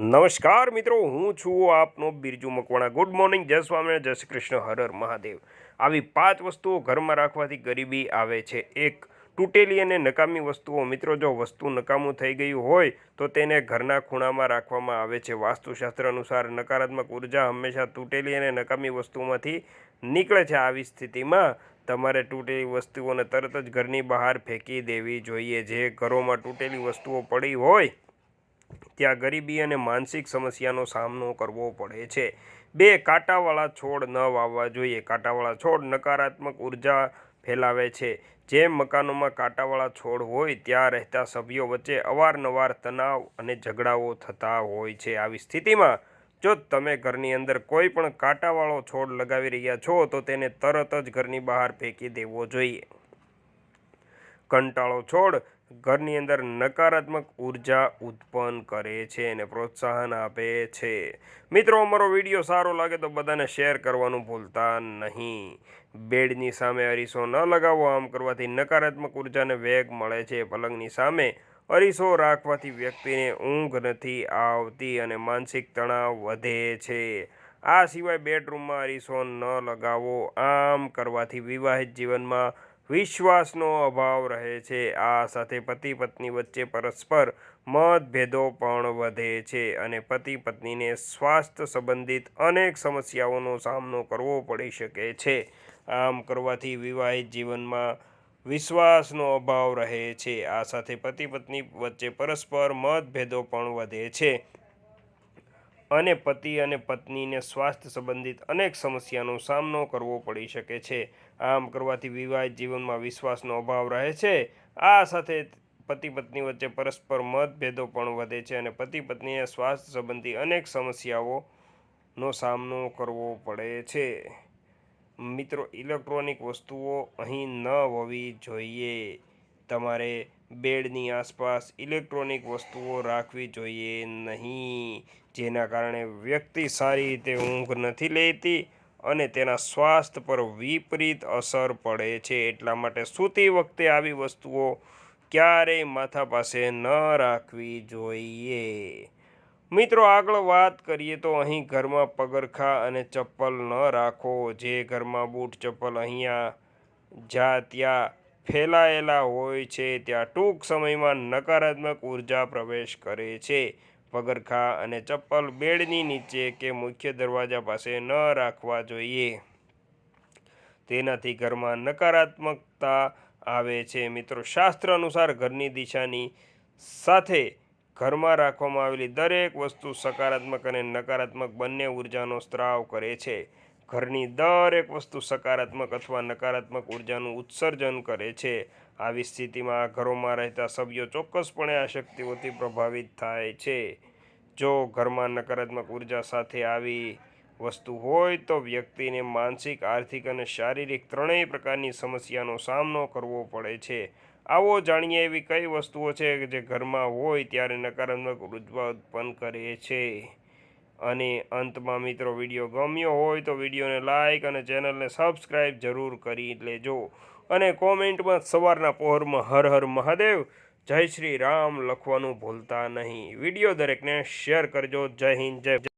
નમસ્કાર મિત્રો, હું છું આપનો બિરજુ મકવાણા। ગુડ મોર્નિંગ, જય સ્વામિનારાયણ, જય શ્રી કૃષ્ણ, હર હર મહાદેવ। આવી 5 વસ્તુઓ ઘરમાં રાખવાથી ગરીબી આવે છે। 1. તૂટેલી અને નકામી વસ્તુઓ। મિત્રો, જો વસ્તુ નકામું થઈ ગયું હોય તો તેને ઘરના ખૂણામાં રાખવામાં આવે છે। વાસ્તુશાસ્ત્ર અનુસાર નકારાત્મક ઉર્જા હંમેશા તૂટેલી અને નકામી વસ્તુઓમાંથી નીકળે છે। આવી સ્થિતિમાં તમારે તૂટેલી વસ્તુઓને તરત જ ઘરની બહાર ફેંકી દેવી જોઈએ। જે ઘરોમાં તૂટેલી વસ્તુઓ પડી હોય ત્યાં ગરીબી અને માનસિક સમસ્યાનો સામનો કરવો પડે છે। 2. કાંટાવાળા છોડ ન વાવવા જોઈએ। કાંટાવાળા છોડ નકારાત્મક ઉર્જા ફેલાવે છે। જે મકાનોમાં કાંટાવાળા છોડ હોય ત્યાં રહેતા સભ્યો વચ્ચે અવારનવાર તણાવ અને ઝઘડાઓ થતા હોય છે। આવી સ્થિતિમાં જો તમે ઘરની અંદર કોઈ પણ કાંટાવાળો છોડ લગાવી રહ્યા છો તો તેને તરત જ ઘરની બહાર ફેંકી દેવો જોઈએ। કંટાળો છોડ ઘરની અંદર નકારાત્મક ઉર્જા ઉત્પન્ન કરે છે અને પ્રોત્સાહન આપે છે। મિત્રો, અમારો વિડીયો સારો લાગે તો બધાને શેર કરવાનું ભૂલતા નહીં। બેડની સામે અરીસો ન લગાવો। આમ કરવાથી નકારાત્મક ઉર્જાને વેગ મળે છે। પલંગની સામે અરીસો રાખવાથી વ્યક્તિને ઊંઘ નથી આવતી અને માનસિક તણાવ વધે છે। આ સિવાય બેડરૂમમાં અરીસો ન લગાવો। આમ કરવાથી વિવાહિત જીવનમાં વિશ્વાસનો અભાવ રહે છે। આ સાથે પતિ પત્ની વચ્ચે પરસ્પર મતભેદો પણ વધે છે અને પતિ પત્નીને સ્વાસ્થ્ય સંબંધિત અનેક સમસ્યાઓનો સામનો કરવો પડી શકે છે। આમ કરવાથી વિવાહિત જીવનમાં વિશ્વાસનો અભાવ રહે છે। આ સાથે પતિ પત્ની વચ્ચે પરસ્પર મતભેદો પણ વધે છે અને પતિ અને પત્નીને સ્વાસ્થ્ય સંબંધિત અનેક સમસ્યાનો સામનો કરવો પડી શકે છે। આમ કરવાથી વિવાહિત જીવનમાં વિશ્વાસનો અભાવ રહે છે। આ સાથે પતિ પત્ની વચ્ચે પરસ્પર મતભેદો પણ વધે છે અને પતિ પત્નીને સ્વાસ્થ્ય સંબંધી અનેક સમસ્યાઓનો સામનો કરવો પડે છે। મિત્રો, ઇલેક્ટ્રોનિક વસ્તુઓ અહીં ન હોવી જોઈએ। તમારે બેડની આસપાસ ઇલેક્ટ્રોનિક વસ્તુઓ રાખવી જોઈએ નહીં, જેના કારણે વ્યક્તિ સારી રીતે ઊંઘ નથી લેતી અને તેના સ્વાસ્થ્ય પર વિપરીત અસર પડે છે। એટલા માટે સૂતી વખતે આવી વસ્તુઓ ક્યારેય માથા પાસે ન રાખવી જોઈએ। મિત્રો, આગળ વાત કરીએ તો અહીં ઘરમાં પગરખાં અને ચપ્પલ ન રાખો। જે ઘરમાં બૂટ ચપ્પલ અહીંયા જ્યાં ત્યાં ફેલાયેલા હોય છે ત્યાં ટૂંક સમયમાં નકારાત્મક ઉર્જા પ્રવેશ કરે છે। પગરખાં અને ચપ્પલ બેડની નીચે કે મુખ્ય દરવાજા પાસે ન રાખવા જોઈએ। તેનાથી ઘરમાં નકારાત્મકતા આવે છે। મિત્રો, શાસ્ત્ર અનુસાર ઘરની દિશાની સાથે ઘરમાં રાખવામાં આવેલી દરેક વસ્તુ સકારાત્મક અને નકારાત્મક બંને ઉર્જાનો સ્ત્રાવ કરે છે। ઘરની દરેક વસ્તુ સકારાત્મક અથવા નકારાત્મક ઉર્જાનું ઉત્સર્જન કરે છે। આવી સ્થિતિમાં ઘરોમાં રહેતા સભ્યો ચોક્કસપણે આ શક્તિઓથી પ્રભાવિત થાય છે। જો ઘરમાં નકારાત્મક ઉર્જા સાથે આવી વસ્તુ હોય તો વ્યક્તિને માનસિક, આર્થિક અને શારીરિક ત્રણેય પ્રકારની સમસ્યાનો સામનો કરવો પડે છે। આવો જાણીએ એવી કઈ વસ્તુઓ છે જે ઘરમાં હોય ત્યારે નકારાત્મક ઉર્જા ઉત્પન્ન કરે છે। અને અંતમાં મિત્રો, વિડીયો ગમ્યો હોય તો વિડીયોને લાઇક અને ચેનલને સબસ્ક્રાઈબ જરૂર કરી લેજો અને કોમેન્ટમાં સવારના પહોરમાં હર હર મહાદેવ, જય શ્રી રામ લખવાનું ભૂલતા નહીં। વિડીયો દરેકને શેર કરજો। જય હિન્દ, જય